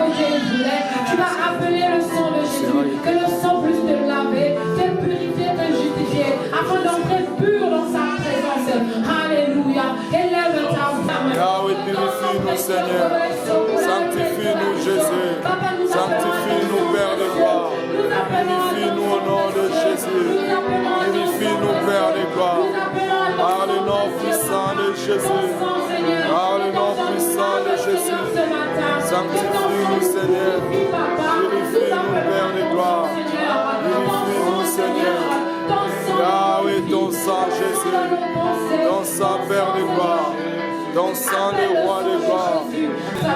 que Jésus est. Tu vas appeler le sang de Jésus. Que le sang puisse te laver, te purifier, te justifier, afin d'entrer pur dans sa présence. Alléluia. Élève ta femme. Yahweh, purifie-nous, Seigneur. Sanctifie-nous, Jésus. Sanctifie-nous, Père de gloire. Purifie-nous au nom de Jésus. Purifie-nous, Père de gloire. Par le nom puissant de Jésus. Par le nom puissant de Jésus. Sanctifie-nous, Seigneur. Purifie-nous, Père de gloire. Purifie-nous, Seigneur. Yahweh, ton sang, Jésus. Ton sang, Père de gloire. Ton sang, le roi de gloire. Ta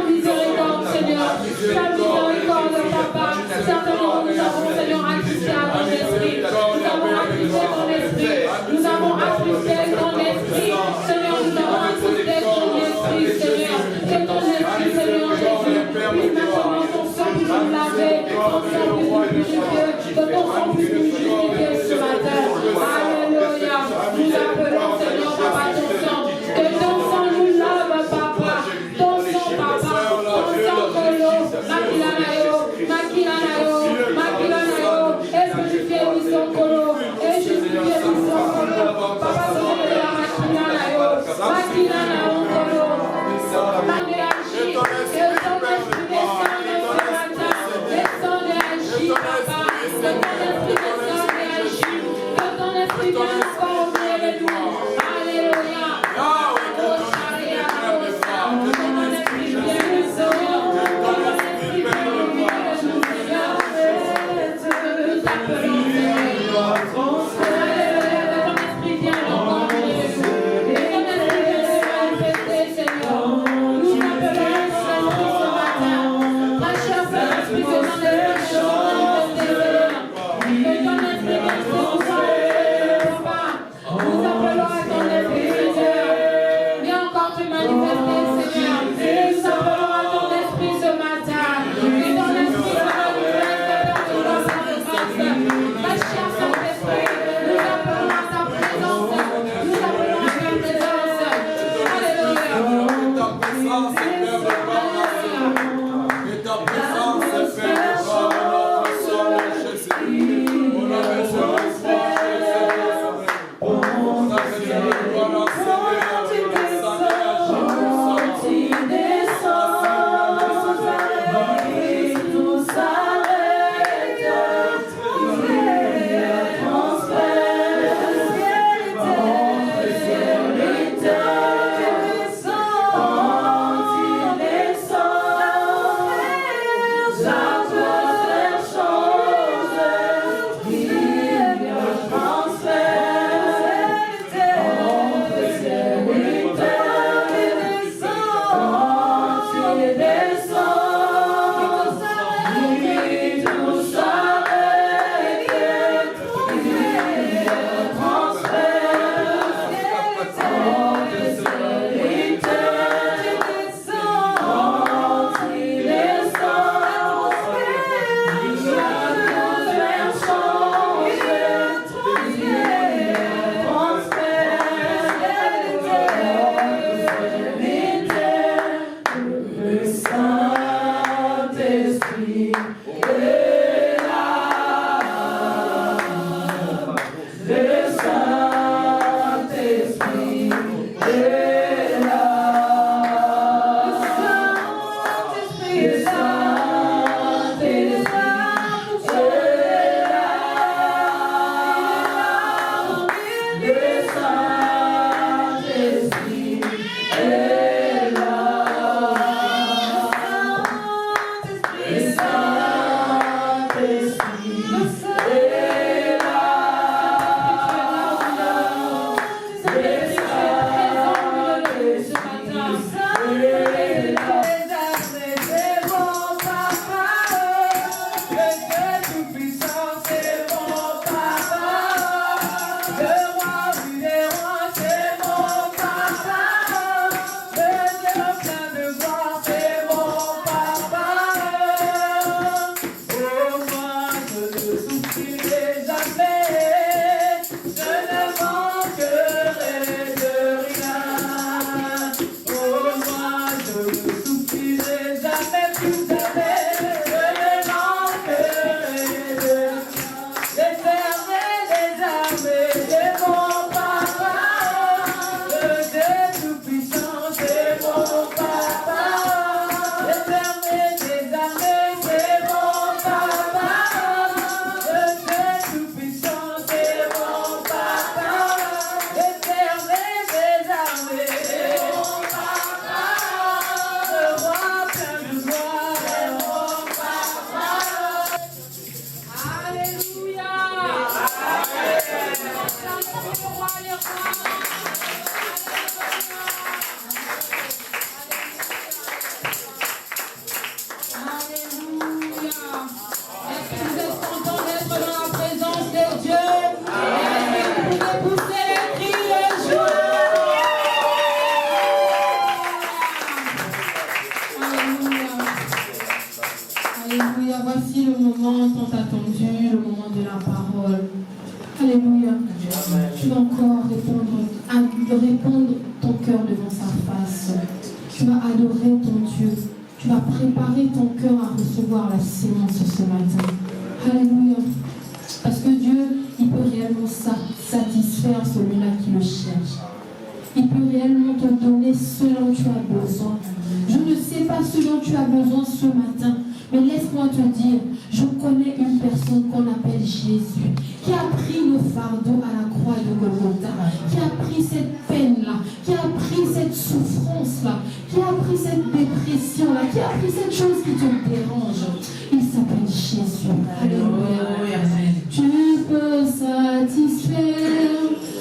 miséricorde, Seigneur. Ta miséricorde, Papa. Certainement, nous avons, Seigneur, assisté à ton esprit. Nous avons assisté ton esprit. Nous avons assisté ton esprit. Seigneur, nous avons assisté ton esprit, Seigneur. Que ton esprit, Seigneur Jésus, puisse maintenant ton sang puisse nous laver, ton sang puisse nous purifier, que ton sang puisse nous justifier ce matin. Alléluia. Nous appelons, Seigneur, Papa, ton sang. Que ton sang nous lave, Papa. Ton sang, Papa. Ton sang, Kolo. Makilanayo. Makilanayo. Makilanayo. Et purifier nous son Kolo. Et justifier nous son Kolo. Papa, Seigneur, Makilanayo. Makilanayo, Kolo. Que ton esprit descende ce matin. Descende et agis, Papa. Que ton esprit descende et agis. Que ton esprit vienne former les nous. Alléluia. Alléluia, voici le moment tant attendu, le moment de la parole. Alléluia. Tu vas encore répondre ton cœur devant sa face. Tu vas adorer ton Dieu. Tu vas préparer ton cœur à recevoir la séance ce matin. Alléluia. Parce que Dieu, il peut réellement satisfaire celui-là qui le cherche. Il peut réellement te donner ce dont tu as besoin. Je ne sais pas ce dont tu as besoin ce matin, mais laisse-moi te dire, je connais une personne qu'on appelle Jésus, qui a pris le fardeau à la croix de Golgotha, qui a pris cette peine-là, qui a pris cette souffrance-là, qui a pris cette dépression-là, qui a pris cette chose qui te dérange. Il s'appelle Jésus. Alléluia. Tu peux satisfaire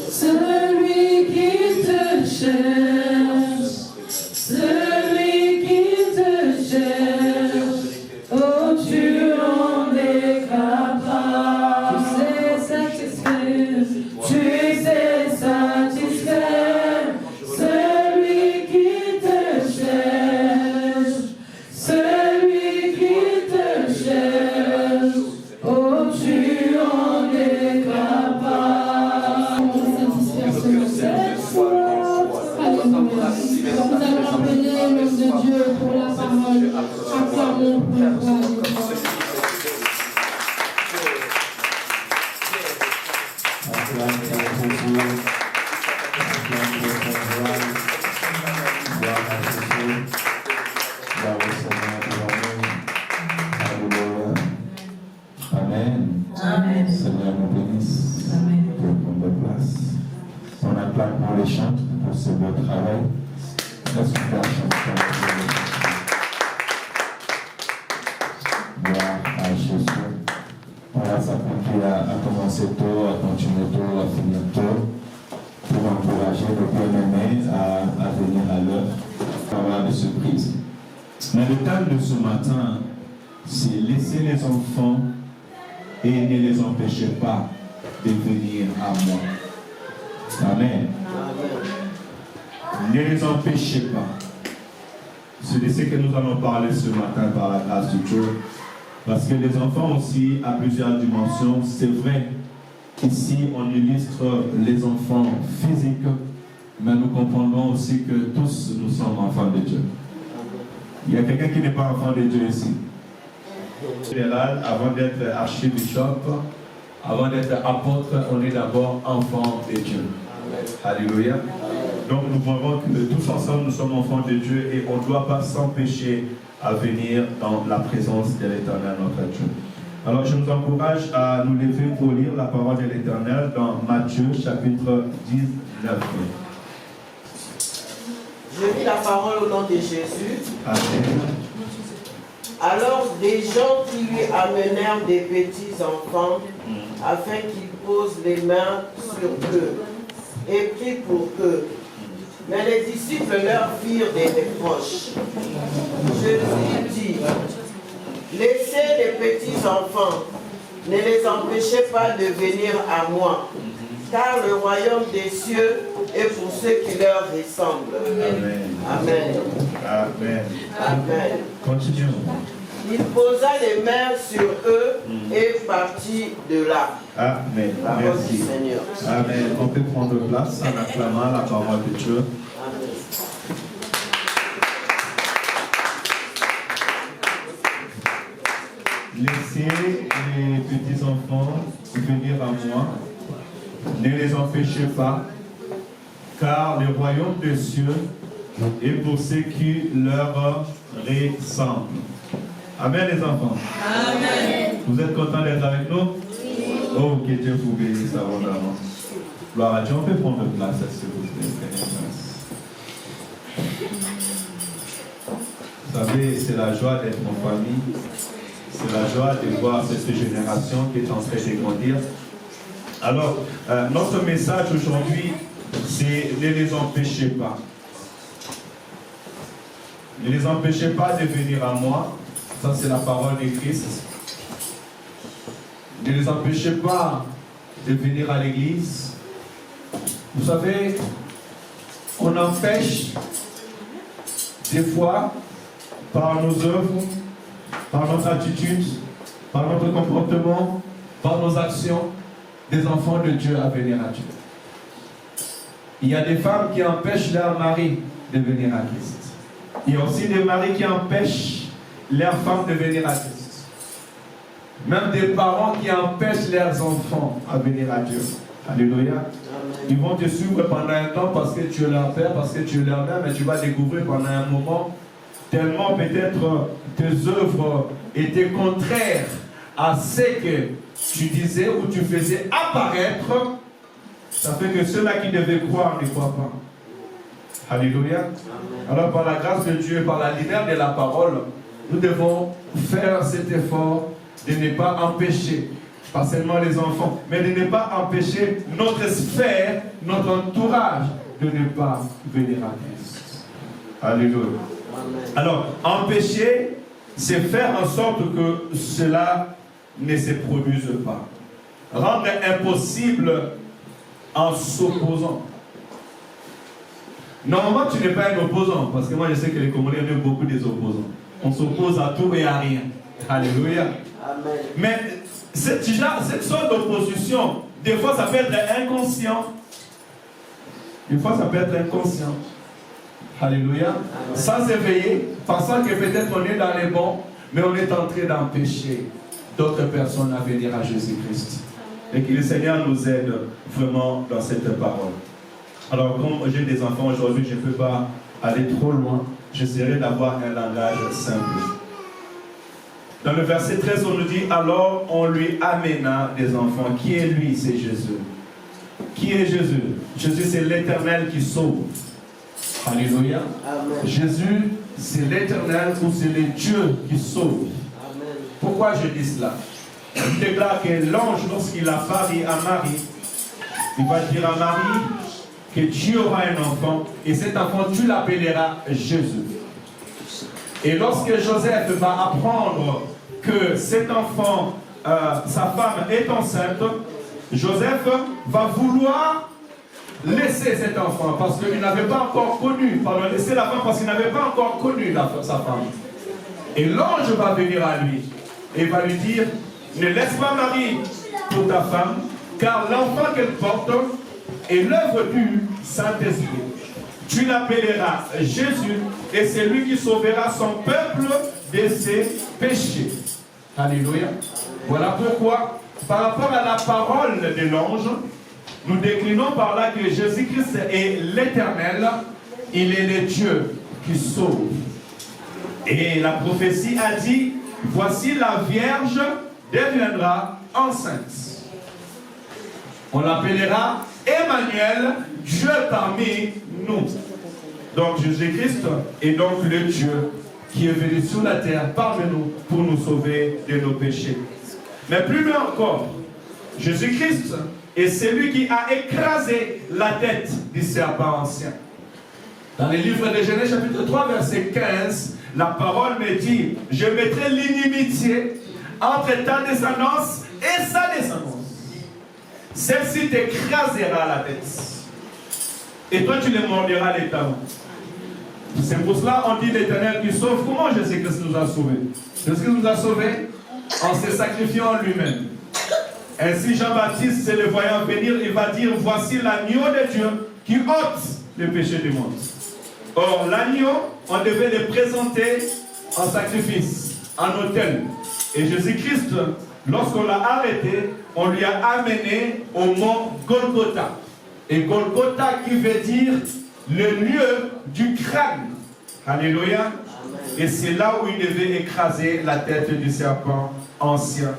celui qui te cherche, celui qui te cherche. Oh, tu en es capable. Tu sais satisfaire, tu sais satisfaire celui qui te cherche, celui qui te cherche. Oh, tu en es capable. Satisfaire celui qui te Alléluia. Nous allons appeler l'homme de Dieu pour la parole. Acclamons pour la gloire de Dieu. Amen. Seigneur nous bénisse. Amen. Pour prendre place. On acclame pour les chants, pour ce beau travail. Est-ce qu'on peut chanter? Gloire à Jésus. On va s'appliquer à commencer tôt, à continuer tôt, à finir tôt, pour encourager nos bien-aimés à venir à l'heure, pour avoir des surprises. Mais le thème de ce matin, c'est laisser les enfants et ne les empêchez pas de venir à moi. Amen. Ne les empêchez pas. C'est de ce que nous allons parler ce matin par la grâce de Dieu. Parce que les enfants aussi, à plusieurs dimensions, c'est vrai qu'ici on illustre les enfants physiques, mais nous comprenons aussi que tous nous sommes enfants de Dieu. Il y a quelqu'un qui n'est pas enfant de Dieu ici. En général, avant d'être archibishop, avant d'être apôtre, on est d'abord enfant de Dieu. Alléluia. Donc nous voyons que tous ensemble nous sommes enfants de Dieu et on ne doit pas s'empêcher à venir dans la présence de l'Éternel notre Dieu. Alors je vous encourage à nous lever pour lire la parole de l'Éternel dans Matthieu chapitre 19. Je lis la parole au nom de Jésus. Amen. Alors des gens qui lui amenèrent des petits enfants afin qu'il pose les mains sur eux et prie pour eux. Mais les disciples leur firent des reproches. Jésus dit, laissez les petits enfants, ne les empêchez pas de venir à moi, car le royaume des cieux est pour ceux qui leur ressemblent. Amen. Amen. Amen. Amen. Continuons. Il posa les mains sur eux et partit de là. Amen. Parole Merci. du Seigneur. Amen. On peut prendre place en acclamant la parole de Dieu. Amen. Laissez les petits enfants venir à moi. Ne les empêchez pas, car le royaume des cieux est pour ceux qui leur ressemblent. Amen les enfants. Amen. Vous êtes contents d'être avec nous? Oh, que Dieu vous bénisse abondamment. Gloire à Dieu. On peut prendre place, s'il vous plaît. Vous savez, c'est la joie d'être en famille. C'est la joie de voir cette génération qui est en train de grandir. Alors, notre message aujourd'hui, c'est ne les empêchez pas. Ne les empêchez pas de venir à moi. Ça, c'est la parole de Christ. Ne les empêchez pas de venir à l'église. Vous savez, on empêche des fois, par nos œuvres, par notre attitude, par notre comportement, par nos actions, des enfants de Dieu à venir à Dieu. Il y a des femmes qui empêchent leur mari de venir à Christ. Il y a aussi des maris qui empêchent leurs femmes de venir à Christ. Même des parents qui empêchent leurs enfants à venir à Dieu. Alléluia. Ils vont te suivre pendant un temps parce que tu es leur père, parce que tu es leur mère, mais tu vas découvrir pendant un moment, tellement peut-être tes œuvres étaient contraires à ce que tu disais ou tu faisais apparaître, ça fait que ceux-là qui devaient croire ne croient pas. Alléluia. Alors par la grâce de Dieu, par la lumière de la parole, nous devons faire cet effort de ne pas empêcher, pas seulement les enfants, mais de ne pas empêcher notre sphère, notre entourage de ne pas venir à Christ. Alléluia. Alors, empêcher, c'est faire en sorte que cela ne se produise pas. Rendre impossible en s'opposant. Normalement, tu n'es pas un opposant, parce que moi je sais que les Congolais aiment beaucoup des opposants. On s'oppose à tout et à rien. Alléluia. Amen. Mais cette sorte d'opposition, des fois ça peut être inconscient. Des fois ça peut être inconscient. Alléluia. Amen. Sans éveiller, pensant que peut-être on est dans les bons, mais on est en train d'empêcher d'autres personnes à venir à Jésus-Christ. Et que le Seigneur nous aide vraiment dans cette parole. Alors, comme j'ai des enfants aujourd'hui, je ne peux pas aller trop loin. J'essaierai d'avoir un langage simple. Dans le verset 13, on nous dit, alors on lui amena des enfants. Qui est lui? C'est Jésus. Qui est Jésus? Jésus, c'est l'Éternel qui sauve. Alléluia. Amen. Jésus, c'est l'Éternel ou c'est le Dieu qui sauve. Amen. Pourquoi je dis cela? Il déclare que l'ange, lorsqu'il apparait à Marie, il va dire à Marie que tu auras un enfant et cet enfant, tu l'appelleras Jésus. Et lorsque Joseph va apprendre que cet enfant, sa femme est enceinte, Joseph va vouloir laisser cet enfant parce qu'il n'avait pas encore connu, laisser la femme parce qu'il n'avait pas encore connu sa femme. Et l'ange va venir à lui et va lui dire, ne laisse pas Marie pour ta femme, car l'enfant qu'elle porte est l'œuvre du Saint-Esprit. Tu l'appelleras Jésus et c'est lui qui sauvera son peuple de ses péchés. Alléluia. Voilà pourquoi, par rapport à la parole de l'ange, nous déclinons par là que Jésus-Christ est l'Éternel, il est le Dieu qui sauve. Et la prophétie a dit, voici la Vierge deviendra enceinte. On l'appellera Emmanuel, Dieu parmi nous. Donc Jésus-Christ est donc le Dieu qui est venu sur la terre parmi nous pour nous sauver de nos péchés. Mais plus loin encore, Jésus-Christ est celui qui a écrasé la tête du serpent ancien. Dans le livre de Genèse chapitre 3 verset 15, la parole me dit, je mettrai l'inimitié entre ta descendance et sa descendance. Celle-ci t'écrasera la tête. Et toi tu les mordiras les talons. C'est pour cela on dit l'Éternel qui sauve. Comment Jésus-Christ nous a sauvés? Jésus-Christ nous a sauvés en se sacrifiant lui-même. Ainsi Jean-Baptiste, le voyant venir, il va dire, voici l'agneau de Dieu qui ôte le péché du monde. Or l'agneau, on devait le présenter en sacrifice, en autel. Et Jésus-Christ, lorsqu'on l'a arrêté, on lui a amené au mont Golgotha. Et Golgotha qui veut dire le lieu du crâne. Alléluia. Et c'est là où il devait écraser la tête du serpent ancien.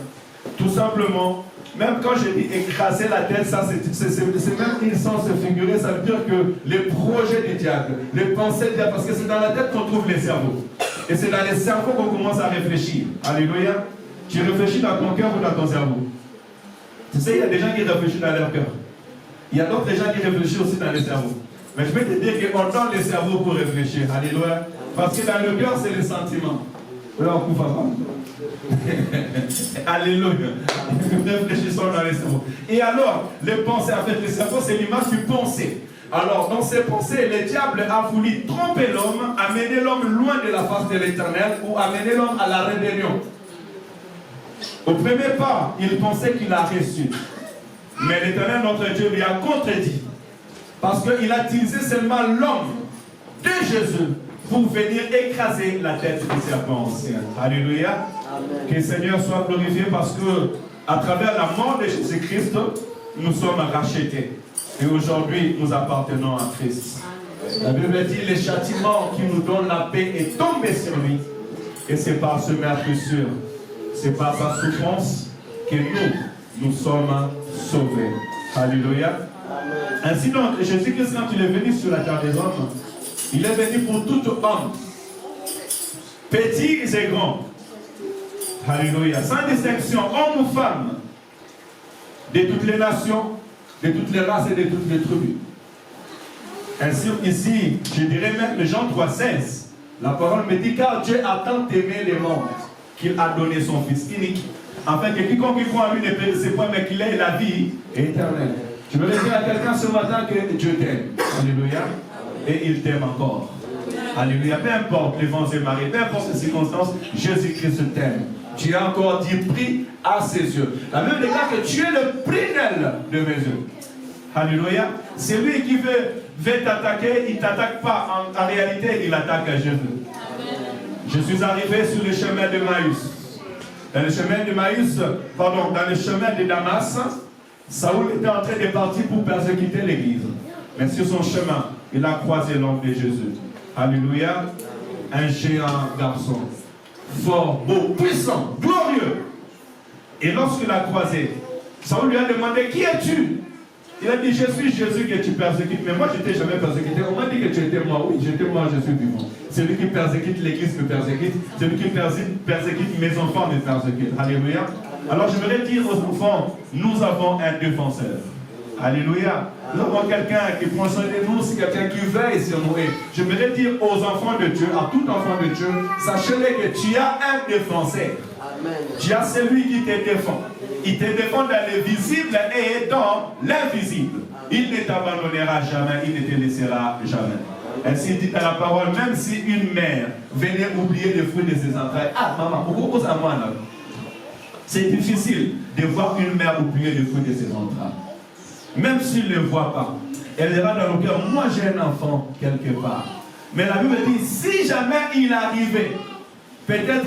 Tout simplement, même quand je dis écraser la tête, ça c'est même une sens figuré, ça veut dire que les projets du diable, les pensées du diable, parce que c'est dans la tête qu'on trouve les cerveaux. Et c'est dans les cerveaux qu'on commence à réfléchir. Alléluia. Tu réfléchis dans ton cœur ou dans ton cerveau? Tu sais, il y a des gens qui réfléchissent dans leur cœur. Il y a d'autres gens qui réfléchissent aussi dans les cerveaux. Mais je vais te dire qu'on donne les cerveaux pour réfléchir. Alléluia. Parce que dans le cœur, c'est les sentiments. Là, on coupe Alléluia. Réfléchissons dans les cerveaux. Et alors, les pensées, en fait, les cerveaux, c'est l'image du pensée. Alors, dans ses pensées, le diable a voulu tromper l'homme, amener l'homme loin de la face de l'Éternel ou amener l'homme à la rébellion. Au premier pas, il pensait qu'il a reçu. Mais l'Éternel, notre Dieu, lui a contredit. Parce qu'il a utilisé seulement l'homme de Jésus pour venir écraser la tête du serpent ancien. Alléluia. Amen. Que le Seigneur soit glorifié parce que à travers la mort de Jésus-Christ, nous sommes rachetés. Et aujourd'hui, nous appartenons à Christ. La Bible dit, le châtiment qui nous donne la paix est tombé sur lui. Et c'est par ce merveilleux, c'est par sa souffrance que nous sommes sauvés. Alléluia. Ainsi donc, Jésus-Christ, quand il est venu sur la terre des hommes, il est venu pour tout homme, petits et grands. Alléluia. Sans distinction, homme ou femme, de toutes les nations, de toutes les races et de toutes les tribus. Ainsi, ici, je dirais même Jean 3,16, la parole me dit, car Dieu a tant aimé le monde qu'il a donné son Fils unique, afin que quiconque croit en lui ne périsse point, mais qu'il ait la vie éternelle. Je veux dire à quelqu'un ce matin que Dieu t'aime. Alléluia. Et il t'aime encore. Alléluia. Peu importe les vents et marées, peu importe les circonstances, Jésus-Christ t'aime. Tu as encore dit prix à ses yeux. La Bible déclare que tu es le prunelle de mes yeux. Alléluia. C'est lui qui veut t'attaquer, il ne t'attaque pas. En réalité, il attaque à Jésus. Je suis arrivé sur le chemin de Maïs. Dans le chemin de Maïs, pardon, dans le chemin de Damas, Saoul était en train de partir pour persécuter l'église. Mais sur son chemin, il a croisé l'homme de Jésus. Alléluia. Un géant garçon. Fort, beau, puissant, glorieux. Et lorsqu'il a croisé, Saoul lui a demandé, qui es-tu? Il a dit, je suis Jésus que tu persécutes. Mais moi, je ne t'ai jamais persécuté. On m'a dit que tu étais mort. Oui, j'étais mort, je suis vivant. Celui qui persécute l'église me persécute. Celui qui persécute mes enfants me persécute. Alléluia. Alors je voudrais dire aux enfants, nous avons un défenseur. Alléluia. Nous avons quelqu'un qui prend soin de nous, c'est quelqu'un qui veille sur nous. Et je voudrais dire aux enfants de Dieu, à tout enfant de Dieu, sachez-le que tu as un défenseur. Amen. Tu as celui qui te défend. Il te défend dans le visible et dans l'invisible. Il ne t'abandonnera jamais, il ne te laissera jamais. Ainsi dit dans la parole, même si une mère venait oublier le fruit de ses entrailles, ah maman, pourquoi ça moi là? C'est difficile de voir une mère oublier le fruit de ses entrailles. Même s'il ne le voit pas, elle ira dans le cœur. Moi j'ai un enfant quelque part. Mais la Bible dit, si jamais il arrivait, peut-être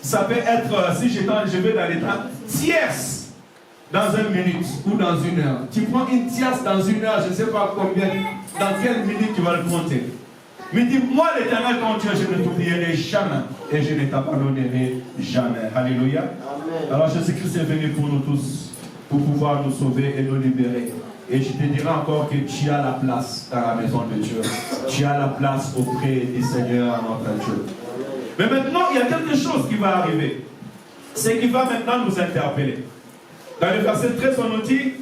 ça peut être, si je vais dans les temps, tierce dans une minute ou dans une heure. Tu prends une tierce dans une heure, je ne sais pas combien, dans quelle minute tu vas le compter. Mais dis, moi l'Éternel, ton Dieu, je ne t'oublierai jamais et je ne t'abandonnerai jamais. Alléluia. Amen. Alors Jésus-Christ est venu pour nous tous, pour pouvoir nous sauver et nous libérer. Et je te dirai encore que tu as la place dans la maison de Dieu. Tu as la place auprès du Seigneur, notre Dieu. Mais maintenant, il y a quelque chose qui va arriver. C'est qui va maintenant nous interpeller. Dans le verset 13, on nous dit,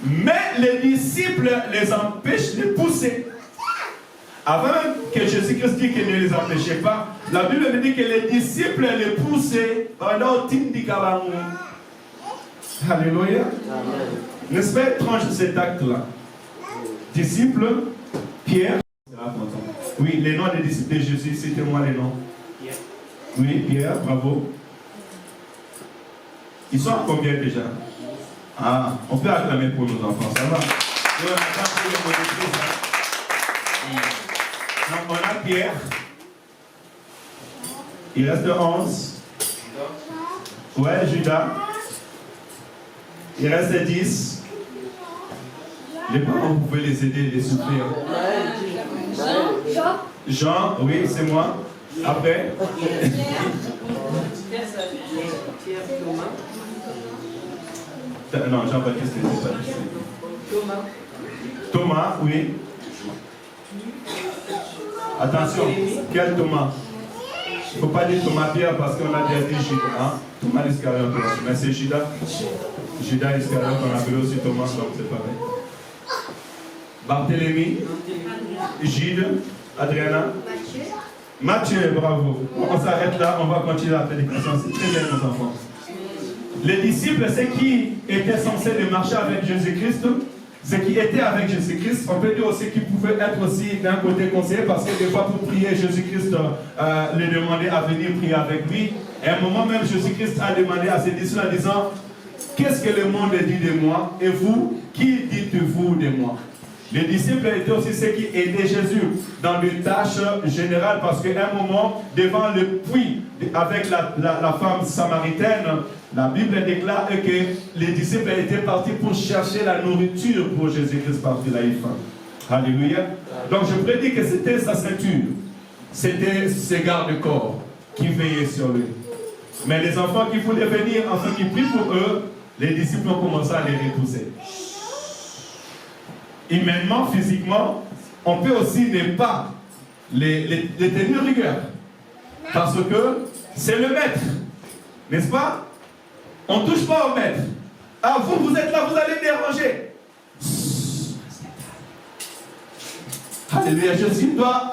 mais les disciples les empêchent de pousser. Avant même que Jésus-Christ dit qu'il ne les empêchait pas, la Bible nous dit que les disciples les poussaient pendant Tindi Kabangu. Alléluia. N'est-ce pas étrange cet acte-là? Disciples, Pierre. Oui, les noms des disciples de Jésus, citez-moi les noms. Oui, Pierre, bravo. Ils sont à combien déjà? Ah, on peut acclamer pour nos enfants, ça va? Donc on a Pierre. Il reste 11. Ouais, Judas. Il reste 10. Les parents, vous pouvez les aider, les soutenir. Jean, oui, c'est moi. Après. Non, Jean-Baptiste n'est pas ici. Thomas, oui. Attention, quel Thomas? Il ne faut pas dire Thomas Pierre parce qu'on a déjà dit Judas. Hein? Thomas l'Iscariote, mais c'est Judas. Judas l'Iscariote, on appelle aussi Thomas, donc c'est pareil. Barthélemy, Gilles, Adriana, Mathieu, bravo. On s'arrête là, on va continuer la prédication. C'est très bien, nos enfants. Les disciples, ceux qui étaient censés de marcher avec Jésus-Christ, ce qui était avec Jésus-Christ, on peut dire aussi qu'il pouvait être aussi d'un côté conseiller, parce que des fois pour prier, Jésus-Christ lui demandait à venir prier avec lui. Et à un moment même, Jésus-Christ a demandé à ses disciples en disant, qu'est-ce que le monde dit de moi? Et vous, qui dites-vous de moi? Les disciples étaient aussi ceux qui aidaient Jésus dans des tâches générales, parce qu'à un moment, devant le puits avec la femme samaritaine, la Bible déclare que les disciples étaient partis pour chercher la nourriture pour Jésus-Christ parce qu'il a eu faim. Alléluia. Donc je prédis que c'était sa ceinture, c'était ses gardes-corps qui veillaient sur lui. Mais les enfants qui voulaient venir, enfin qui prient pour eux, les disciples ont commencé à les repousser. Humainement, physiquement, on peut aussi ne pas les tenir rigueur. Parce que c'est le maître. N'est-ce pas? On ne touche pas au maître. Ah, vous êtes là, vous allez déranger. Alléluia.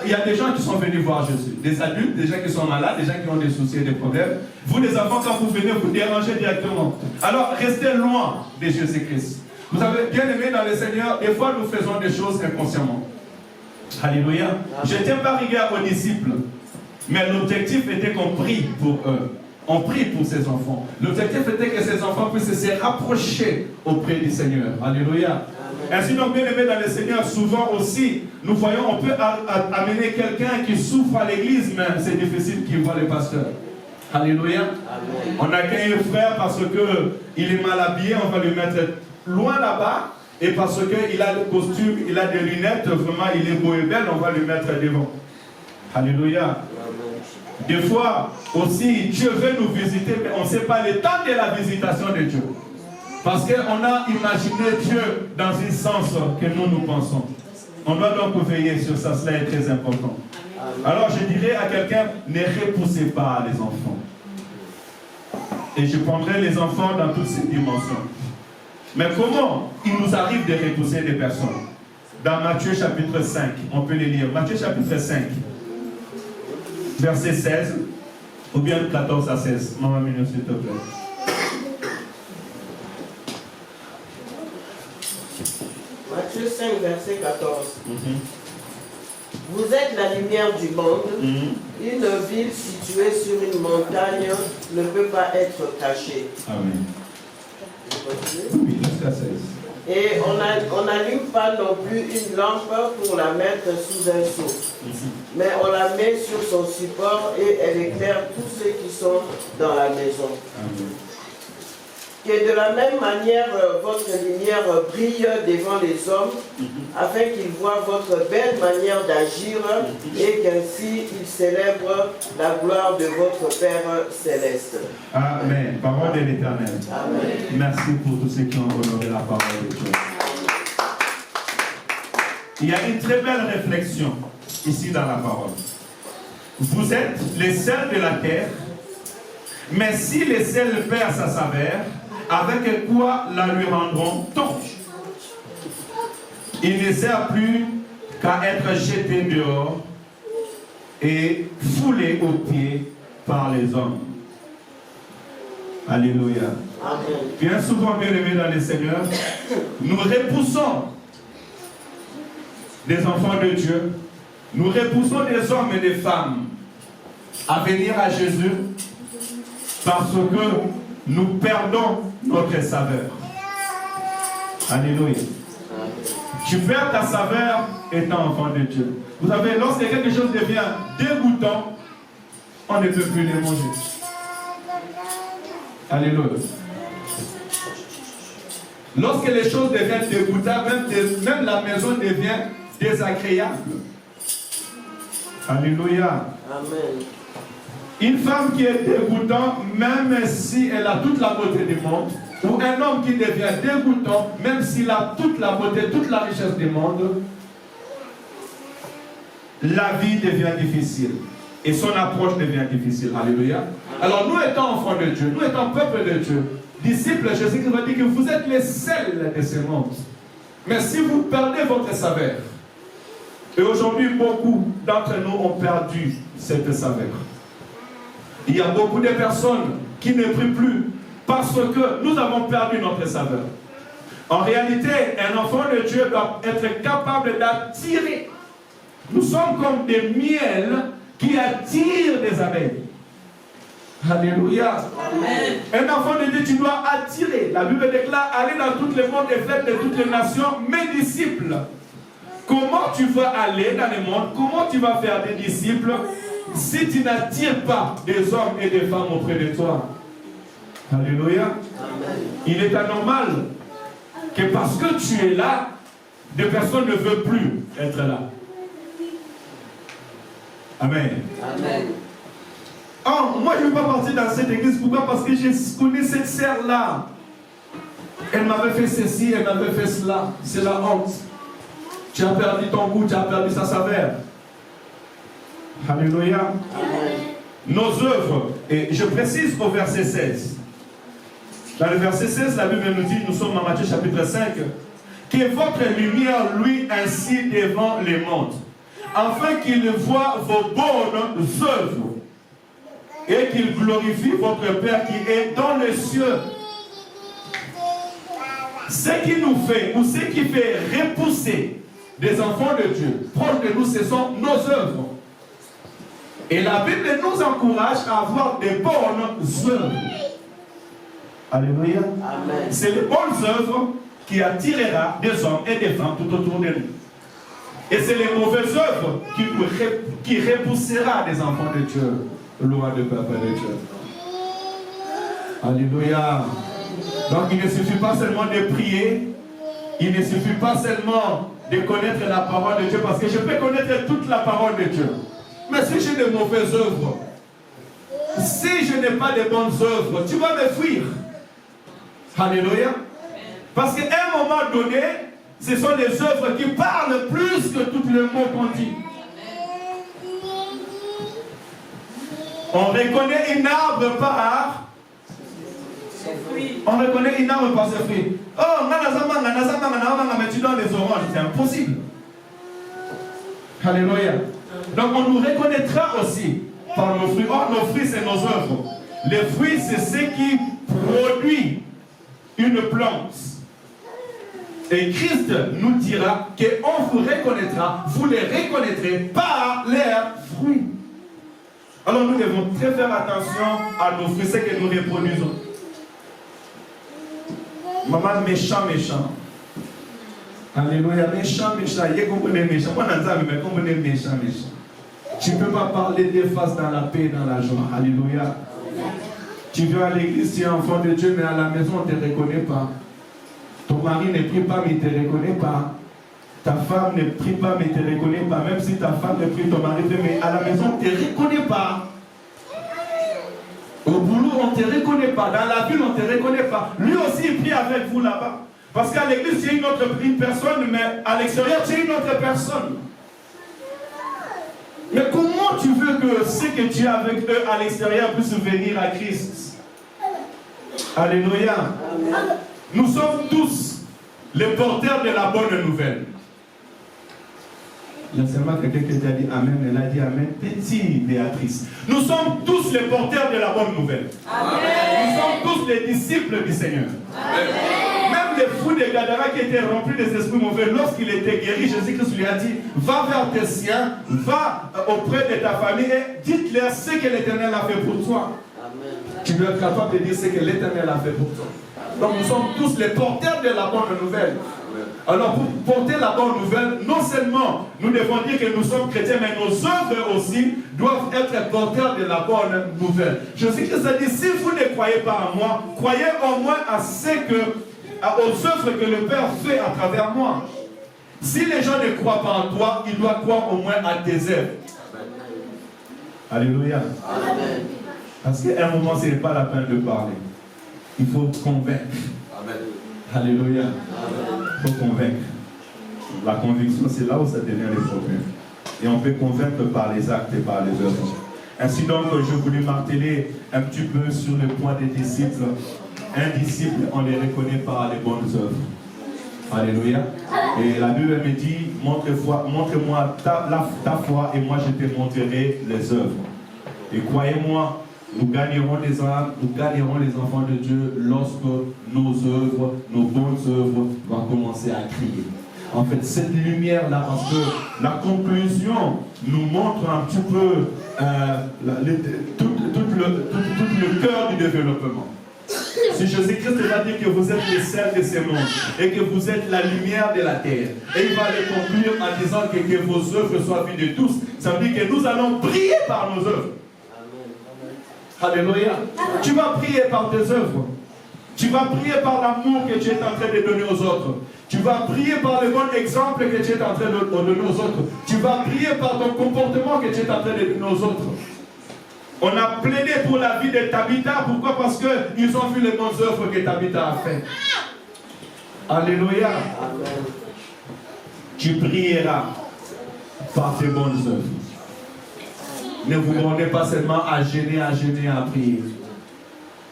Il y a des gens qui sont venus voir Jésus. Des adultes, des gens qui sont malades, des gens qui ont des soucis et des problèmes. Vous, les enfants, quand vous venez, vous dérangez directement. Alors, restez loin de Jésus-Christ. Vous avez bien aimé dans le Seigneur, des fois nous faisons des choses inconsciemment. Alléluia. Je ne tiens pas rigueur aux disciples, mais l'objectif était qu'on prie pour eux. On prie pour ces enfants. L'objectif était que ces enfants puissent se rapprocher auprès du Seigneur. Alléluia. Ainsi donc, bien aimé dans le Seigneur, souvent aussi, nous voyons, on peut amener quelqu'un qui souffre à l'église, mais c'est difficile qu'il voit le pasteur. Alléluia. Amen. On accueille un frère parce qu'il est mal habillé, on va lui mettre loin là-bas, et parce qu'il a le costume, il a des lunettes, vraiment il est beau et belle, on va lui mettre devant. Alléluia. Des fois aussi, Dieu veut nous visiter, mais on ne sait pas le temps de la visitation de Dieu. Parce qu'on a imaginé Dieu dans un sens que nous pensons. On doit donc veiller sur ça, cela est très important. Alors je dirais à quelqu'un, ne repoussez pas les enfants. Et je prendrai les enfants dans toutes ces dimensions. Mais comment il nous arrive de repousser des personnes? Dans Matthieu chapitre 5, on peut les lire. Matthieu chapitre 5, verset 16, ou bien 14 à 16. Maman Minou, s'il te plaît. Matthieu 5, verset 14. Vous êtes la lumière du monde. Une ville située sur une montagne ne peut pas être cachée. Amen. Oui, jusqu'à 16. Et on n'allume pas non plus une lampe pour la mettre sous un seau. Mais on la met sur son support et elle éclaire tous ceux qui sont dans la maison. Amen. Que de la même manière, votre lumière brille devant les hommes, afin qu'ils voient votre belle manière d'agir et qu'ainsi ils célèbrent la gloire de votre Père céleste. Amen. Parole de l'Éternel. Amen. Merci pour tous ceux qui ont honoré la parole de Dieu. Il y a une très belle réflexion ici dans la parole. Vous êtes les sels de la terre, mais si le sel perd sa saveur, avec quoi la lui rendront-on? Il ne sert plus qu'à être jeté dehors et foulé aux pieds par les hommes. Alléluia. Amen. Bien souvent, bien aimés dans le Seigneur, nous repoussons des enfants de Dieu, nous repoussons des hommes et des femmes à venir à Jésus parce que nous perdons notre saveur. Alléluia. Tu perds ta saveur étant enfant de Dieu. Vous savez, lorsque quelque chose devient dégoûtant, on ne peut plus les manger. Alléluia. Lorsque les choses deviennent dégoûtantes, même la maison devient désagréable. Alléluia. Amen. Une femme qui est dégoûtante, même si elle a toute la beauté du monde, ou un homme qui devient dégoûtant, même s'il a toute la beauté, toute la richesse du monde, la vie devient difficile. Et son approche devient difficile. Alléluia. Alors nous étant enfants de Dieu, nous étant peuple de Dieu, disciples, Jésus-Christ va dire que vous êtes les sels de ce monde. Mais si vous perdez votre saveur, et aujourd'hui beaucoup d'entre nous ont perdu cette saveur. Il y a beaucoup de personnes qui ne prient plus parce que nous avons perdu notre saveur. En réalité, un enfant de Dieu doit être capable d'attirer. Nous sommes comme des miels qui attirent des abeilles. Alléluia. Amen. Un enfant de Dieu, tu dois attirer. La Bible déclare, allez dans tous les mondes et faites de toutes les nations mes disciples. Comment tu vas aller dans le monde? Comment tu vas faire des disciples si tu n'attires pas des hommes et des femmes auprès de toi? Alléluia. Amen. Il est anormal que parce que tu es là, des personnes ne veulent plus être là. Amen. Amen. Oh, moi je ne veux pas partir dans cette église. Pourquoi? Parce que je connais cette sœur-là. Elle m'avait fait ceci, elle m'avait fait cela. C'est la honte. Tu as perdu ton goût, tu as perdu sa saveur. Alléluia. Amen. Nos œuvres, et je précise au verset 16. Dans le verset 16, la Bible nous dit, nous sommes en Matthieu chapitre 5, que votre lumière luit ainsi devant les mondes, afin qu'ils voient vos bonnes œuvres et qu'ils glorifient votre Père qui est dans les cieux. Ce qui nous fait, ou ce qui fait repousser des enfants de Dieu proches de nous, ce sont nos œuvres. Et la Bible nous encourage à avoir des bonnes œuvres. Alléluia. Amen. C'est les bonnes œuvres qui attirera des hommes et des femmes tout autour de nous. Et c'est les mauvaises œuvres qui repoussera des enfants de Dieu, loin de Papa de Dieu. Alléluia. Donc il ne suffit pas seulement de prier, il ne suffit pas seulement de connaître la parole de Dieu, parce que je peux connaître toute la parole de Dieu. Mais si j'ai de mauvaises œuvres, si je n'ai pas de bonnes œuvres, tu vas me fuir. Alléluia. Parce qu'à un moment donné, ce sont des œuvres qui parlent plus que tous les mots qu'on dit. On reconnaît une arbre par ses fruits. On reconnaît une arbre par ses fruits. Oh, mais tu donnes des oranges, c'est impossible. Alléluia. Donc on nous reconnaîtra aussi par nos fruits. Or, nos fruits, c'est nos œuvres. Les fruits, c'est ce qui produit une plante. Et Christ nous dira qu'on vous reconnaîtra, vous les reconnaîtrez par leurs fruits. Alors nous devons très faire attention à nos fruits, ce que nous reproduisons. Maman, méchant. Alléluia, méchant. Il comprenez méchant. Méchant. Tu ne peux pas parler des faces dans la paix, dans la joie. Alléluia. Tu viens à l'église, tu es enfant de Dieu, mais à la maison, on ne te reconnaît pas. Ton mari ne prie pas, mais il ne te reconnaît pas. Ta femme ne prie pas, mais il ne te reconnaît pas. Même si ta femme ne prie, ton mari prie, mais à la maison, on ne te reconnaît pas. Au boulot, on ne te reconnaît pas. Dans la ville, on ne te reconnaît pas. Lui aussi, il prie avec vous là-bas. Parce qu'à l'église, tu es une personne, mais à l'extérieur, tu es une autre personne. Mais comment tu veux que ce que tu as avec eux à l'extérieur puisse venir à Christ? Alléluia. Amen. Nous sommes tous les porteurs de la bonne nouvelle. Il y a seulement quelqu'un qui a dit Amen, elle a dit Amen. Petit Béatrice. Nous sommes tous les porteurs de la bonne nouvelle. Amen. Nous sommes tous les disciples du Seigneur. Amen. Même les fous de Gadara qui étaient remplis des esprits mauvais, lorsqu'il était guéri, Jésus-Christ lui a dit, va vers tes siens, va auprès de ta famille et dites-leur ce que l'Éternel a fait pour toi. Amen. Tu dois être capable de dire ce que l'Éternel a fait pour toi. Donc nous sommes tous les porteurs de la bonne nouvelle. Alors pour porter la bonne nouvelle, non seulement nous devons dire que nous sommes chrétiens, mais nos œuvres aussi doivent être porteurs de la bonne nouvelle. Jésus-Christ a dit, si vous ne croyez pas en moi, croyez au moins aux œuvres que le Père fait à travers moi. Si les gens ne croient pas en toi, ils doivent croire au moins à tes œuvres. Alléluia. Amen. Parce qu'à un moment, ce n'est pas la peine de parler. Il faut convaincre. Amen. Alléluia. Il faut convaincre. La conviction, c'est là où ça devient le problème. Et on peut convaincre par les actes et par les œuvres. Ainsi donc, je voulais marteler un petit peu sur le point des disciples. Un disciple, on les reconnaît par les bonnes œuvres. Alléluia. Et la Bible me dit, montre-moi ta foi et moi je te montrerai les œuvres. Et croyez-moi, nous gagnerons les âmes, nous gagnerons les enfants de Dieu lorsque nos œuvres, nos bonnes œuvres vont commencer à crier. En fait, cette lumière-là, parce que la conclusion nous montre un petit peu tout le cœur du développement. Si Jésus-Christ va dire que vous êtes le sel de ce monde et que vous êtes la lumière de la terre, et il va le conclure en disant que vos œuvres soient vues de tous, ça veut dire que nous allons briller par nos œuvres. Alléluia. Tu vas prier par tes œuvres. Tu vas prier par l'amour que tu es en train de donner aux autres. Tu vas prier par le bon exemple que tu es en train de donner aux autres. Tu vas prier par ton comportement que tu es en train de donner aux autres. On a plaidé pour la vie de Tabitha. Pourquoi? Parce qu'ils ont vu les bonnes œuvres que Tabitha a fait. Alléluia. Amen. Tu prieras par tes bonnes œuvres. Ne vous demandez pas seulement à gêner, à prier.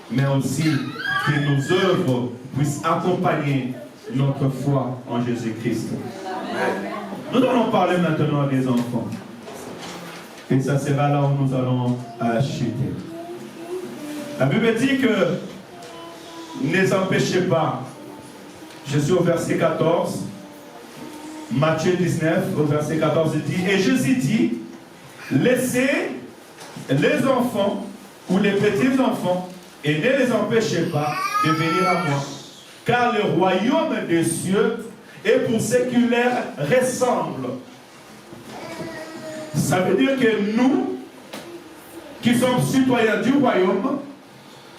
Mais aussi que nos œuvres puissent accompagner notre foi en Jésus-Christ. Nous allons parler maintenant des enfants. Et ça sera là où nous allons chuter. La Bible dit que ne les empêchez pas. Je suis au verset 14. Matthieu 19, au verset 14, il dit, et Jésus dit, laissez les enfants ou les petits enfants et ne les empêchez pas de venir à moi. Car le royaume des cieux est pour ceux qui leur ressemblent. Ça veut dire que nous, qui sommes citoyens du royaume,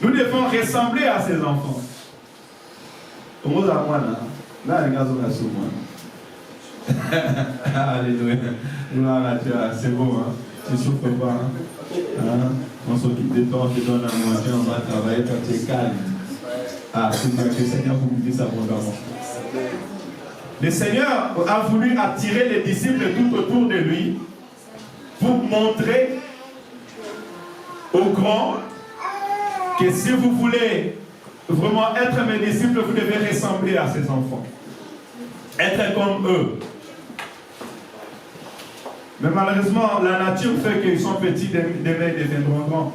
nous devons ressembler à ces enfants. Alléluia. C'est bon, hein? Tu ne souffres pas. Hein? On s'occupe de toi, on te donne à manger, on va travailler, toi tu es calme. Ah, c'est bien que le Seigneur vous dise ça abondamment. Le Seigneur a voulu attirer les disciples tout autour de lui pour montrer aux grands que si vous voulez vraiment être mes disciples, vous devez ressembler à ces enfants. Être comme eux. Mais malheureusement, la nature fait qu'ils sont petits, demain ils deviendront grands.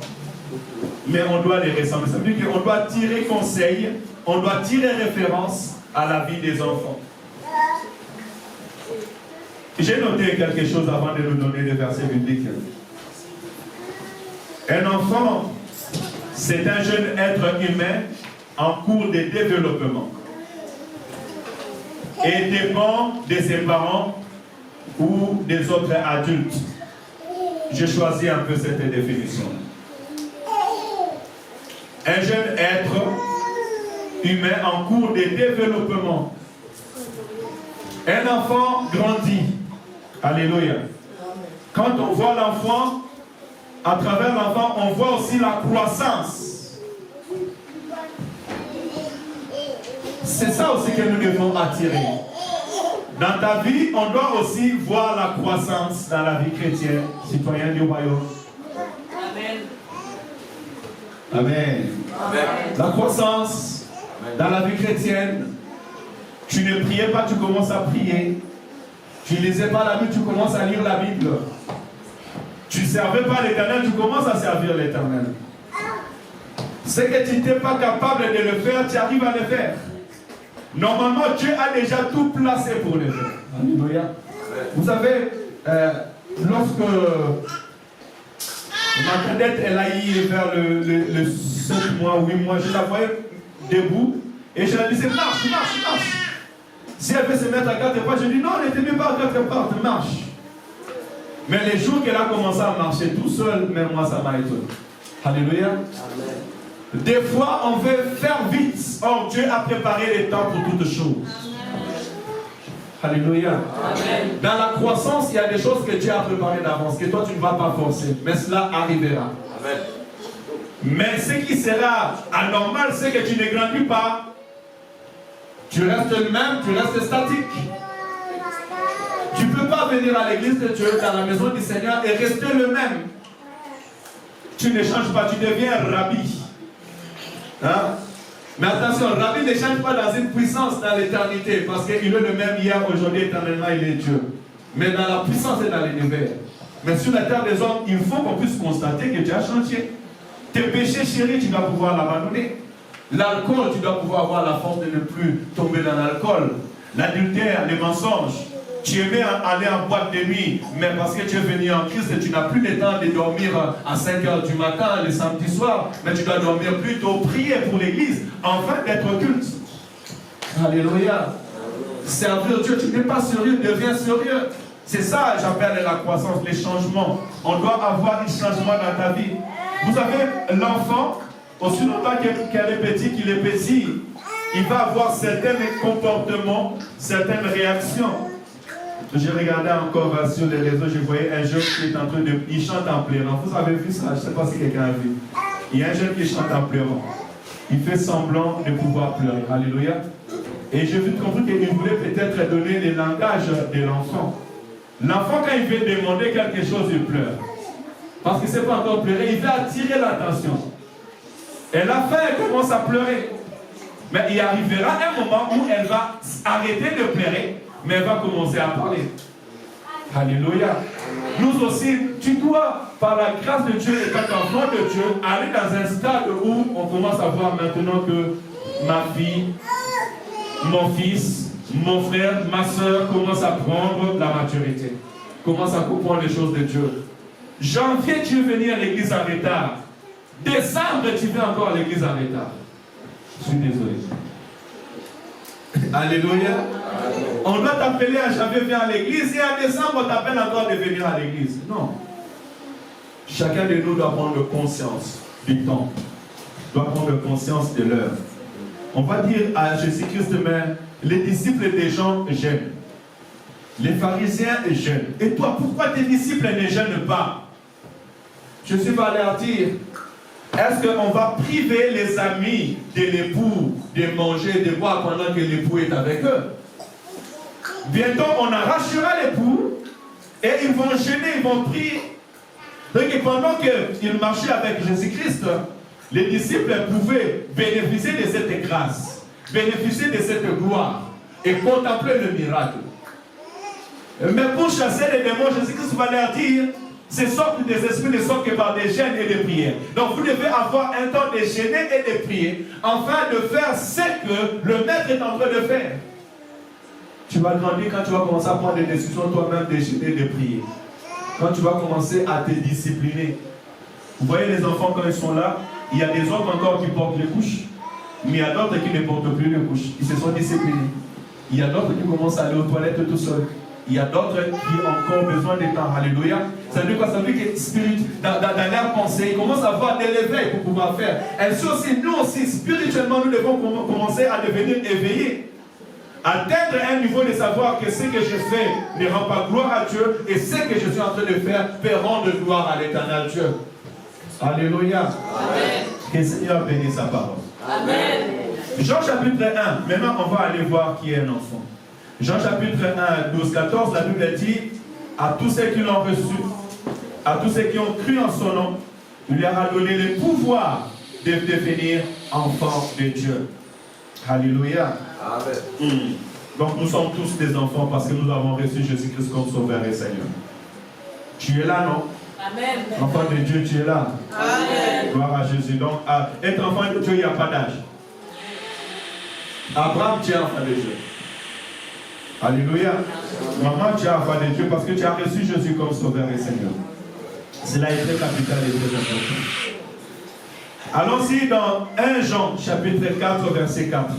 Mais on doit les ressembler. Ça veut dire qu'on doit tirer conseil, on doit tirer référence à la vie des enfants. J'ai noté quelque chose avant de nous donner des versets bibliques. Un enfant, c'est un jeune être humain en cours de développement et dépend de ses parents ou des autres adultes. J'ai choisi un peu cette définition. Un jeune être humain en cours de développement. Un enfant grandit. Alléluia. Quand on voit l'enfant, à travers l'enfant, on voit aussi la croissance. C'est ça aussi que nous devons attirer. Dans ta vie, on doit aussi voir la croissance dans la vie chrétienne, citoyen du royaume. Amen. Amen. Amen. La croissance dans la vie chrétienne. Tu ne priais pas, tu commences à prier. Tu ne lisais pas la Bible, tu commences à lire la Bible. Tu ne servais pas l'Éternel, tu commences à servir l'Éternel. Ce que tu n'étais pas capable de le faire, tu arrives à le faire. Normalement, Dieu a déjà tout placé pour le faire. Alléluia. Vous savez, lorsque ma cadette, elle a eu vers le 7 mois, 8 mois, je la voyais debout et je la disais, marche, marche, marche. Si elle veut se mettre à 4 pas, je dis, non, elle n'était même pas à 4 pas, marche. Mais les jours qu'elle a commencé à marcher tout seul, même moi, ça m'a étonné. Alléluia. Amen. Des fois, on veut faire vite. Or, Dieu a préparé les temps pour toutes choses. Amen. Alléluia. Amen. Dans la croissance, il y a des choses que Dieu a préparées d'avance, que toi, tu ne vas pas forcer. Mais cela arrivera. Amen. Mais ce qui sera anormal, c'est que tu ne grandis pas. Tu restes le même, tu restes statique. Tu ne peux pas venir à l'église de Dieu, dans la maison du Seigneur, et rester le même. Tu ne changes pas, tu deviens rabbi. Hein? Mais attention, rabbi ne change pas dans une puissance dans l'éternité, parce qu'il est le même hier, aujourd'hui, éternellement, il est Dieu. Mais dans la puissance et dans l'univers. Mais sur la terre des hommes, il faut qu'on puisse constater que Dieu a changé. Tes péchés chéris, tu dois pouvoir l'abandonner. L'alcool, tu dois pouvoir avoir la force de ne plus tomber dans l'alcool. L'adultère, les mensonges. Tu aimais aller en boîte de nuit, mais parce que tu es venu en Christ, tu n'as plus le temps de dormir à 5 h du matin, le samedi soir, mais tu dois dormir plutôt, prier pour l'église, afin d'être culte. Alléluia. Servir Dieu, tu n'es pas sérieux, deviens sérieux. C'est ça, j'appelle la croissance, les changements. On doit avoir un changement dans ta vie. Vous avez l'enfant, aussi longtemps qu'elle est petite, qu'il est petit, il va avoir certains comportements, certaines réactions. Je regardais encore sur les réseaux, je voyais un jeune qui est en train de... Il chante en pleurant. Vous avez vu ça? Je ne sais pas si quelqu'un a vu. Il y a un jeune qui chante en pleurant. Il fait semblant de pouvoir pleurer. Alléluia. Et j'ai vite compris qu'il voulait peut-être donner le langage de l'enfant. L'enfant, quand il veut demander quelque chose, il pleure. Parce qu'il ne sait pas encore pleurer, il veut attirer l'attention. Et la fin, elle commence à pleurer. Mais il arrivera un moment où elle va arrêter de pleurer, mais elle va commencer à parler. Alléluia. Nous aussi, tu dois, par la grâce de Dieu, étant enfant de Dieu, aller dans un stade où on commence à voir maintenant que ma fille, mon fils, mon frère, ma soeur commencent à prendre la maturité. Commencent à comprendre les choses de Dieu. Janvier, tu veux venir à l'église en retard. Décembre, tu viens encore à l'église en retard. Je suis désolé. Alléluia. On doit t'appeler à janvier, viens à l'église, et en décembre, on t'appelle encore de venir à l'église. Non. Chacun de nous doit prendre conscience du temps. Doit prendre conscience de l'heure. On va dire à Jésus-Christ, mais les disciples des gens jeûnent. Les pharisiens jeûnent. Et toi, pourquoi tes disciples ne jeûnent pas? Je suis pas avertir. Est-ce qu'on va priver les amis de l'époux de manger, de boire pendant que l'époux est avec eux? Bientôt, on arrachera l'époux et ils vont jeûner, ils vont prier. Donc, pendant qu'ils marchaient avec Jésus-Christ, les disciples pouvaient bénéficier de cette grâce, bénéficier de cette gloire et contempler le miracle. Mais pour chasser les démons, Jésus-Christ va leur dire, ces sortes des esprits ne sortent que par des jeûnes et des prières. Donc vous devez avoir un temps de jeûner et de prier, afin de faire ce que le maître est en train de faire. Tu vas grandir quand tu vas commencer à prendre des décisions toi-même de jeûner et de prier. Quand tu vas commencer à te discipliner. Vous voyez les enfants quand ils sont là, il y a des hommes encore qui portent les couches, mais il y a d'autres qui ne portent plus les couches. Ils se sont disciplinés. Il y a d'autres qui commencent à aller aux toilettes tout seuls. Il y a d'autres qui ont encore besoin de temps. Alléluia. Ça veut dire quoi? Ça veut dire que dans leur pensée, ils commencent à avoir de l'éveil pour pouvoir faire. Ainsi aussi, nous aussi, spirituellement, nous devons commencer à devenir éveillés. Atteindre un niveau de savoir que ce que je fais ne rend pas gloire à Dieu et ce que je suis en train de faire peut rendre gloire à l'éternel Dieu. Alléluia. Amen. Que le Seigneur bénisse sa parole. Amen. Jean chapitre 1. Maintenant, on va aller voir qui est un enfant. Jean chapitre 1, 12, 14, la Bible dit, à tous ceux qui l'ont reçu, à tous ceux qui ont cru en son nom, il leur a donné le pouvoir de devenir enfants de Dieu. Alléluia. Amen. Donc nous sommes tous des enfants parce que nous avons reçu Jésus-Christ comme Sauveur et Seigneur. Tu es là, non? Amen. Enfant de Dieu, tu es là. Amen. Gloire à Jésus. Donc, être enfant de Dieu, il n'y a pas d'âge. Abraham, tu es enfant de Dieu. Alléluia. Maman, tu es enfant de Dieu parce que tu as reçu Jésus comme Sauveur et Seigneur. Cela est très capital et très important. Allons-y dans 1 Jean, chapitre 4, verset 4.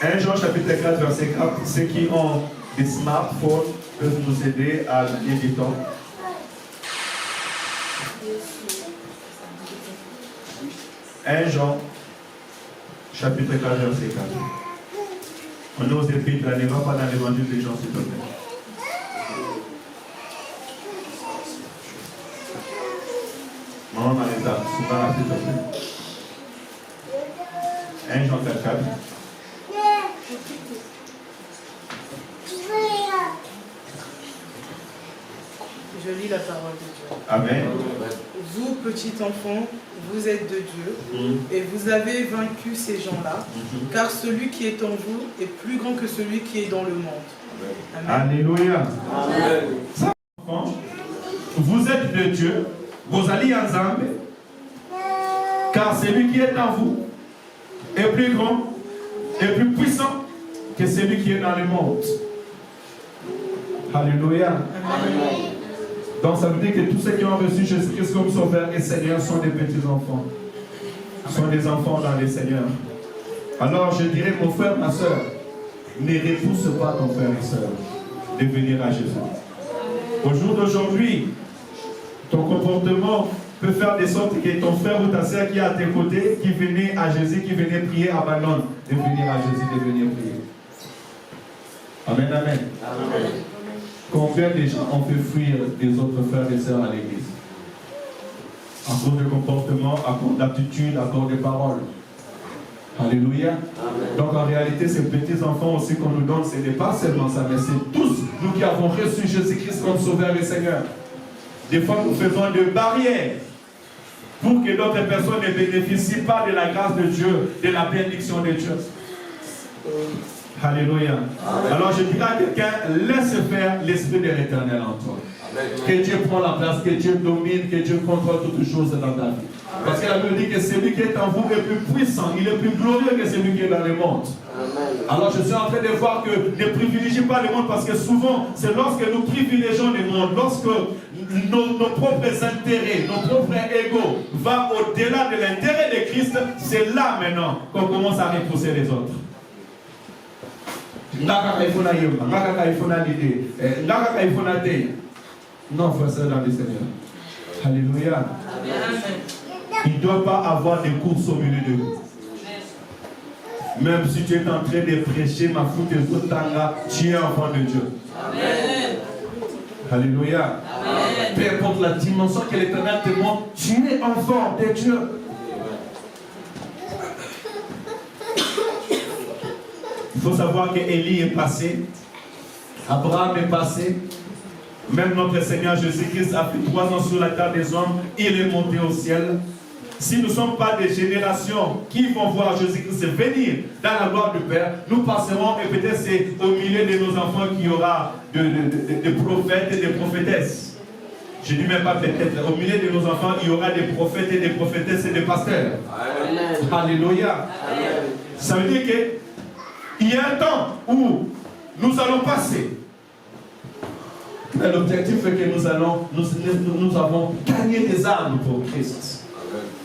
1 Jean, chapitre 4, verset 4. Ceux qui ont des smartphones peuvent nous aider à gagner du temps. 1 Jean, chapitre 4, verset 4. On nous écrit, là, ne va pas dans l'évangile des gens, s'il te plaît. Maman Marita, souvent, s'il te plaît. 1 Jean 4, 4. Je lis la parole de Dieu. Amen. Vous, petits enfants, vous êtes de Dieu, et vous avez vaincu ces gens-là, car celui qui est en vous est plus grand que celui qui est dans le monde. Amen. Alléluia. Amen. Enfants, vous êtes de Dieu, Vous allez ensemble, car celui qui est en vous est plus grand et plus puissant que celui qui est dans le monde. Alléluia. Amen. Donc ça veut dire que tous ceux qui ont reçu Jésus-Christ comme Sauveur et Seigneur sont des petits enfants. Sont des enfants dans le Seigneur. Alors je dirais, mon frère, ma soeur, ne repousse pas ton frère et soeur de venir à Jésus. Au jour d'aujourd'hui, ton comportement peut faire de sorte que ton frère ou ta soeur qui est à tes côtés, qui venait à Jésus, qui venait prier, abandonne de venir à Jésus, de venir prier. Amen, amen. Amen. Combien de gens ont fait fuir des autres frères et sœurs à l'église? À cause de comportement, à cause d'attitude, à cause de paroles. Alléluia. Amen. Donc en réalité, ces petits enfants aussi qu'on nous donne, ce n'est pas seulement ça, mais c'est tous nous qui avons reçu Jésus-Christ comme Sauveur et Seigneur. Des fois, nous faisons des barrières pour que d'autres personnes ne bénéficient pas de la grâce de Dieu, de la bénédiction de Dieu. Alléluia. Amen. Alors je dirais à quelqu'un, laisse faire l'Esprit de l'Éternel en toi. Amen. Que Dieu prenne la place, que Dieu domine, que Dieu contrôle toutes choses dans ta vie. Parce que la Bible dit que celui qui est en vous est plus puissant, il est plus glorieux que celui qui est dans le monde. Amen. Alors je suis en train de voir que ne privilégiez pas le monde, parce que souvent c'est lorsque nous privilégions le monde, lorsque nos propres intérêts, nos propres égos vont au-delà de l'intérêt de Christ, c'est là maintenant qu'on commence à repousser les autres. Non, frère, c'est dans le Seigneur. Alléluia. Il ne doit pas avoir de courses au milieu de vous. Même si tu es en train de prêcher ma foute et tout tanga, tu es enfant de Dieu. Amen. Alléluia. Amen. Peu importe la dimension que l'Éternel te montre, tu es enfant de Dieu. Il faut savoir que Élie est passé, Abraham est passé, même notre Seigneur Jésus-Christ a fait 3 ans sur la terre des hommes, il est monté au ciel. Si nous ne sommes pas des générations qui vont voir Jésus-Christ venir dans la gloire du Père, nous passerons, et peut-être c'est au milieu de nos enfants qu'il y aura des prophètes et des prophétesses. Je ne dis même pas peut-être, au milieu de nos enfants, il y aura des prophètes et des prophétesses et des pasteurs. Amen. Alléluia. Amen. Ça veut dire qu'il y a un temps où nous allons passer. Mais l'objectif est que nous avons gagné des âmes pour Christ.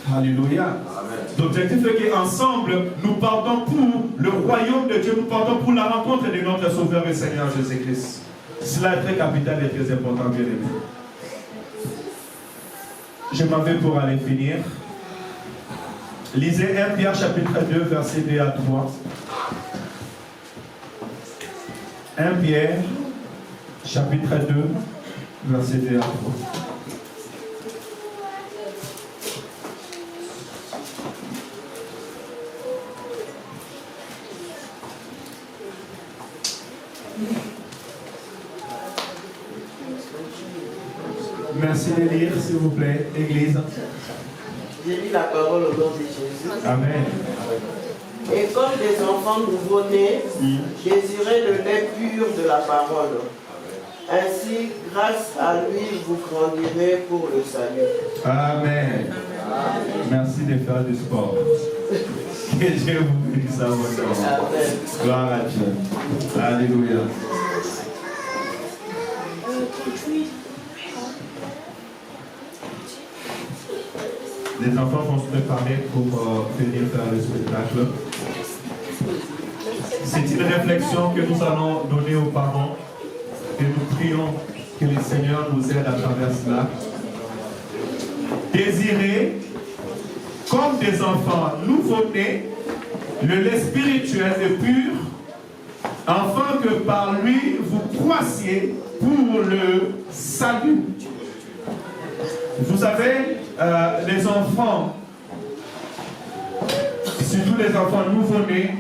Amen. Alléluia. Amen. L'objectif est qu'ensemble, nous partons pour le royaume de Dieu, nous partons pour la rencontre de notre Sauveur et Seigneur Jésus-Christ. Cela est très capital et très important, bien aimé. Je m'en vais pour aller finir. Lisez 1 Pierre chapitre 2, versets 2 à 3. 1 Pierre chapitre 2, versets 2 à 3. Merci de lire, s'il vous plaît, Église. Je lis la parole au nom de Jésus. Amen. Et comme des enfants nouveau-nés, désirez le lait pur de la parole. Ainsi, grâce à lui, vous grandirez pour le salut. Amen. Amen. Merci de faire du sport. Que Dieu vous bénisse à votre nom. Amen. Gloire à Dieu. Alléluia. Les enfants vont se préparer pour venir faire le spectacle. C'est une réflexion que nous allons donner aux parents et nous prions que le Seigneur nous aide à travers cela. Désirez, comme des enfants nouveau-nés, le lait spirituel et pur, afin que par lui vous croissiez pour le salut. Vous savez, les enfants, surtout les enfants nouveau-nés,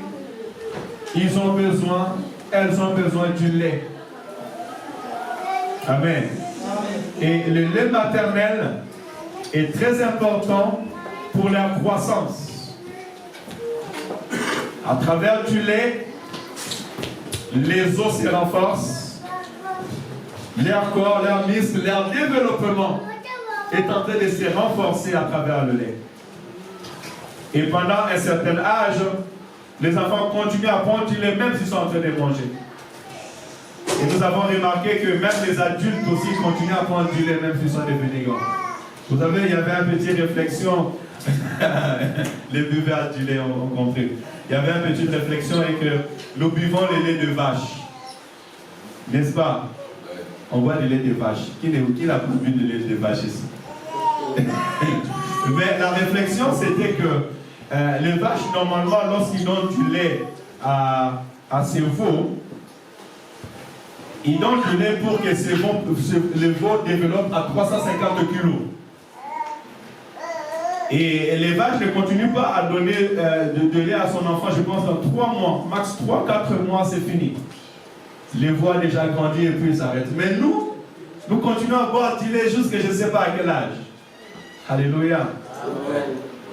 elles ont besoin du lait. Amen. Et le lait maternel est très important pour leur croissance. À travers du lait, les os se renforcent, leur corps, leurs muscles, leur développement est en train de se renforcer à travers le lait. Et pendant un certain âge, les enfants continuent à prendre du lait même s'ils sont en train de manger. Et nous avons remarqué que même les adultes aussi continuent à prendre du lait même s'ils sont devenus grands. Vous savez, il y avait une petite réflexion, les buveurs du lait ont compris. Il y avait une petite réflexion et que nous buvons le lait de vache. N'est-ce pas? On boit du lait de vache. Qui n'a pas bu de lait de vache ici? Mais la réflexion, c'était que les vaches, normalement, lorsqu'ils donnent du lait à ces veaux, ils donnent du lait pour que les veaux développent à 350 kg. Et les vaches ne continuent pas à donner de lait à son enfant, je pense, dans 3 mois, max 3-4 mois, c'est fini. Les veaux ont déjà grandi et puis ils s'arrêtent. Mais nous continuons à boire du lait jusqu'à je ne sais pas à quel âge. Alléluia. Amen.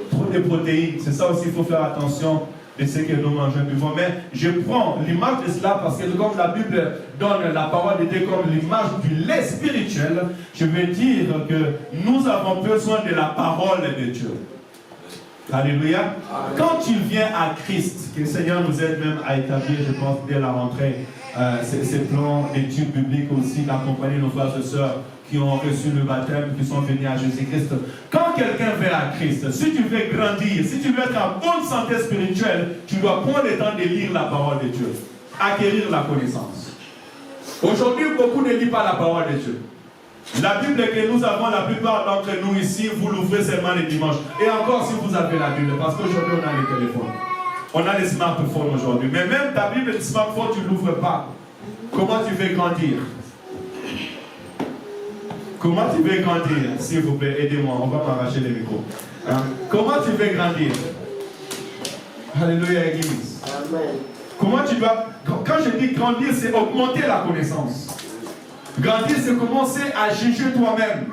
Trop de protéines, c'est ça aussi, il faut faire attention de ce que nous mangeons, buvons. Mais je prends l'image de cela parce que comme la Bible donne la parole de Dieu comme l'image du lait spirituel, je veux dire que nous avons besoin de la parole de Dieu. Alléluia. Amen. Quand tu viens à Christ, que le Seigneur nous aide même à établir, je pense, dès la rentrée, ces plans d'études bibliques aussi, d'accompagner nos frères et sœurs qui ont reçu le baptême, qui sont venus à Jésus-Christ. Quand quelqu'un vient à Christ, si tu veux grandir, si tu veux être en bonne santé spirituelle, tu dois prendre le temps de lire la parole de Dieu, acquérir la connaissance. Aujourd'hui, beaucoup ne lisent pas la parole de Dieu. La Bible que nous avons, la plupart d'entre nous ici, vous l'ouvrez seulement les dimanches. Et encore si vous avez la Bible, parce qu'aujourd'hui on a les téléphones. On a les smartphones aujourd'hui. Mais même ta Bible, le smartphone, tu ne l'ouvres pas. Comment tu veux grandir? Comment tu veux grandir? S'il vous plaît, aidez-moi, on va m'arracher les micros. Comment tu veux grandir? Alléluia, Église. Amen. Comment tu dois... Quand je dis grandir, c'est augmenter la connaissance. Grandir, c'est commencer à juger toi-même.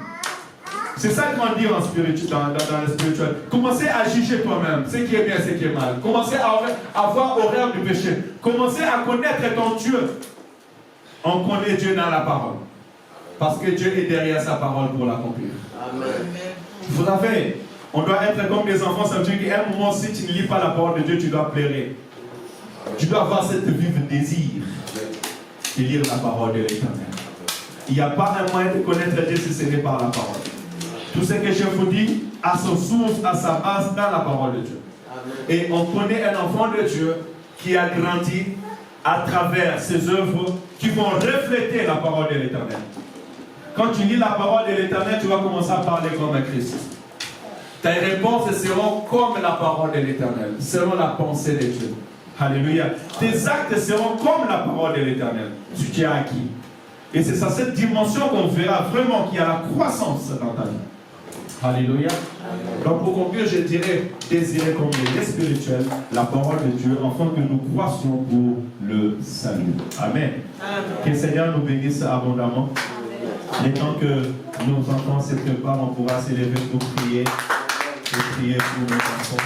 C'est ça grandir en spirituel, dans le spirituel. Commencer à juger toi-même, ce qui est bien, ce qui est mal. Commencer à avoir horreur du péché. Commencer à connaître ton Dieu. On connaît Dieu dans la parole. Parce que Dieu est derrière sa parole pour l'accomplir. Amen. Vous savez, on doit être comme des enfants. Ça veut dire qu'à un moment, si tu ne lis pas la parole de Dieu, tu dois pleurer. Tu dois avoir cette vive désir de lire la parole de l'Éternel. Il n'y a pas un moyen de connaître Dieu si ce n'est par la parole. Tout ce que je vous dis a son source, a sa base dans la parole de Dieu. Amen. Et on connaît un enfant de Dieu qui a grandi à travers ses œuvres qui vont refléter la parole de l'Éternel. Quand tu lis la parole de l'Éternel, tu vas commencer à parler comme un Christ. Tes réponses seront comme la parole de l'Éternel, selon la pensée de Dieu. Alléluia. Tes actes seront comme la parole de l'Éternel, ce qui est acquis. Et c'est à cette dimension qu'on verra vraiment qu'il y a la croissance dans ta vie. Alléluia. Donc pour conclure, je dirais désirer comme les spirituels la parole de Dieu afin que nous croissions pour le salut. Amen. Amen. Que le Seigneur nous bénisse abondamment. Et tant que nos enfants se préparent, on pourra s'élever pour prier. Pour prier pour nos enfants.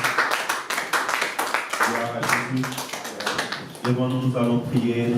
Gloire à Jésus. Et bon, nous allons prier.